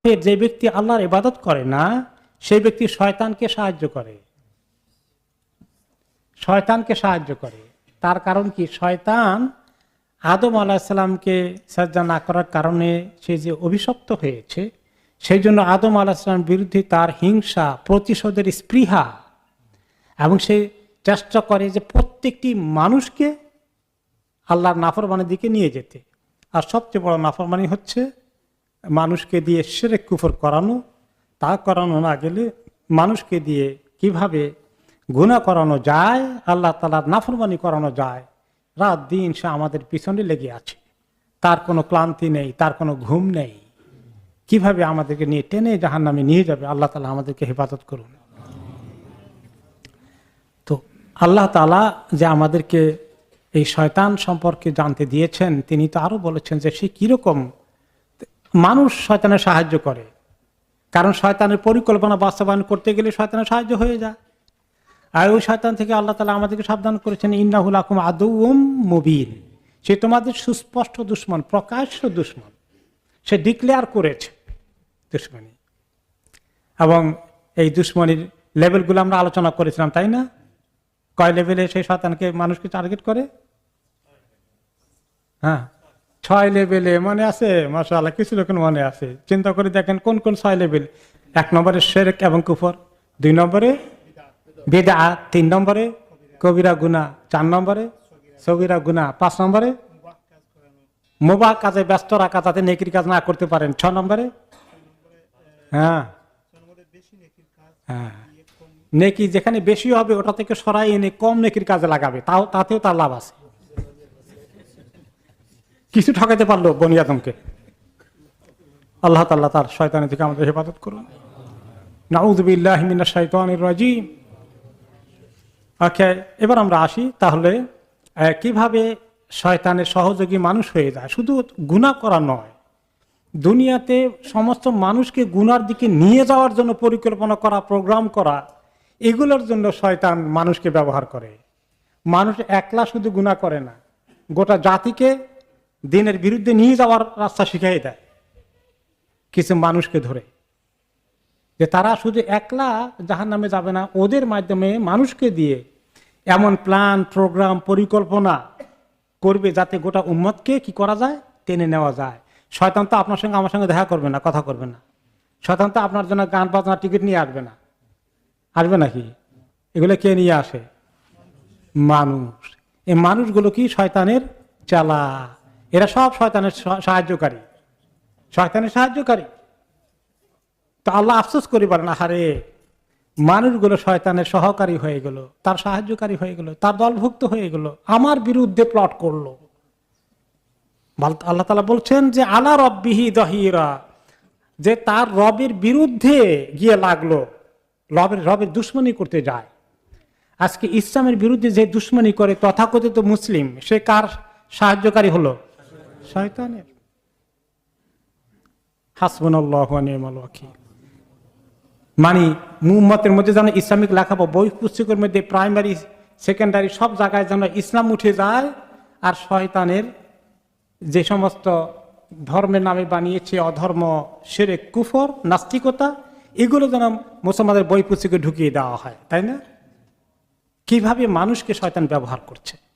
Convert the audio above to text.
যে ব্যক্তি আল্লাহর ইবাদত করে না সেই ব্যক্তি শয়তানকে সাহায্য করে, শয়তানকে সাহায্য করে। তার কারণ কি? শয়তান আদম আলাহিসাল্লামকে সাজদা না করার কারণে সে যে অভিশপ্ত হয়েছে, সেই জন্য আদম আলাহিসাল্লামের বিরুদ্ধে তার হিংসা, প্রতিশোধের স্পৃহা, এবং সে চেষ্টা করে যে প্রত্যেকটি মানুষকে আল্লাহর নাফরমানির দিকে নিয়ে যেতে। আর সবচেয়ে বড় নাফরমানি হচ্ছে মানুষকে দিয়ে শিরক কুফর করানো। তা করানো না গেলে মানুষকে দিয়ে কিভাবে গুনাহ করানো যায়, আল্লাহ তাআলার নাফরমানি করানো যায়, রাত দিন সে আমাদের পিছনে লেগে আছে। তার কোনো ক্লান্তি নেই, তার কোনো ঘুম নেই। কিভাবে আমাদেরকে নিয়ে টেনে জাহান্নামে নিয়ে যাবে, আল্লাহ তাআলা আমাদেরকে হেফাজত করুন। তো আল্লাহ তাআলা যে আমাদেরকে এই শয়তান সম্পর্কে জানতে দিয়েছেন, তিনি তো আরো বলেছেন যে সে কিরকম মানুষ শয়তানের সাহায্য করে। কারণ শয়তানের পরিকল্পনা বাস্তবায়ন করতে গেলে শয়তানের সাহায্য হয়ে যায়। আর ওই শয়তান থেকে আল্লাহ তাআলা আমাদেরকে সাবধান করেছেন, ইন্নাহু লাকুম আদুউম মুবিন, সে তোমাদের সুস্পষ্ট দুশমন, প্রকাশ্য দুশমন। সে ডিক্লেয়ার করেছে দুশমনী। এবং এই দুশমনির লেভেলগুলো আমরা আলোচনা করেছিলাম, তাই না? কয় লেভেলে সেই শয়তানকে মানুষকে টার্গেট করে? হ্যাঁ, 6 লেভেলে মনে আছে? মাশাআল্লাহ, কিছু লোকের মনে আছে। চিন্তা করে দেখেন কোন কোন 6 লেভেল। 1 নম্বরে শিরক এবং কুফর, 2 নম্বরে বিদআত, 3 নম্বরে কবিরা গুনাহ, 4 নম্বরে সগীরা গুনাহ, 5 নম্বরে মুবাহ কাজে ব্যস্ত রাখা যাতে নেকির কাজ না করতে পারেন, 6 নম্বরে হ্যাঁ হ্যাঁ নেকি যেখানে বেশি হবে ওটা থেকে সরাই এনে কম নেকির কাজে লাগাবে, তাতেও তার লাভ আছে। কিছু ঠকাইতে পারলো বনি আদমকে। আল্লাহ তাআলা তার শয়তানের থেকে আমাদের হেফাজত করুন। নাউযু বিল্লাহি মিনাশ শাইতানির রাজিম। ওকে, এবার আমরা আসি তাহলে কিভাবে শয়তানের সহযোগী মানুষ হয়ে যায়। শুধু গুনাহ করা নয়, দুনিয়াতে সমস্ত মানুষকে গুনার দিকে নিয়ে যাওয়ার জন্য পরিকল্পনা করা, প্রোগ্রাম করা, এগুলোর জন্য শয়তান মানুষকে ব্যবহার করে। মানুষ একলা শুধু গুনাহ করে না, গোটা জাতিকে দিনের বিরুদ্ধে নিয়ে যাওয়ার রাস্তা শিখিয়ে দেয় কিছু মানুষকে ধরে, যে তারা শুধু একলা জাহান্নামে যাবে না, ওদের মাধ্যমে মানুষকে দিয়ে এমন প্ল্যান, প্রোগ্রাম, পরিকল্পনা করবে যাতে গোটা উম্মতকে কি করা যায়, টেনে নেওয়া যায়। শয়তান তো আপনার সঙ্গে আমার সঙ্গে দেখা করবে না, কথা করবে না। শয়তান তো আপনার জন্য গান বাজনা টিকিট নিয়ে আসবে না, আসবে নাকি? এগুলো কে নিয়ে আসে? মানুষ। এই মানুষগুলো কি শয়তানের চালা, এরা সব শয়তানের সাহায্যকারী, শয়তানের সাহায্যকারী। তো আল্লাহ আফসোস করে বলেন, আহারে মানুষগুলো শয়তানের সহকারী হয়ে গেল, তার সাহায্যকারী হয়ে গেল, তার দলভুক্ত হয়ে গেল, আমার বিরুদ্ধে প্লট করলো। আল্লাহ তাআলা বলছেন যে আলা রব্বিহি দহিরা, যে তার রবের বিরুদ্ধে গিয়ে লাগলো, রবের দুশ্মনী করতে যায়। আজকে ইসলামের বিরুদ্ধে যে দুশ্মনী করে তথাকথিত মুসলিম, সে কার সাহায্যকারী হলো? শয়তানের। হাসবুনাল্লাহু ওয়া নি'মাল ওয়াকিল। মানে উম্মতের মধ্যে যেন ইসলামিক লেখাপড়া, বই পুস্তকের মধ্যে প্রাইমারি, সেকেন্ডারি সব জায়গায় যেন ইসলাম উঠে যায়, আর শয়তানের যে সমস্ত ধর্মের নামে বানিয়েছে অধর্ম, শিরক, কুফর, নাস্তিকতা, এগুলো যেন মুসলমানদের বই পুস্তকে ঢুকিয়ে দেওয়া হয়, তাই না? কিভাবে মানুষকে শয়তান ব্যবহার করছে।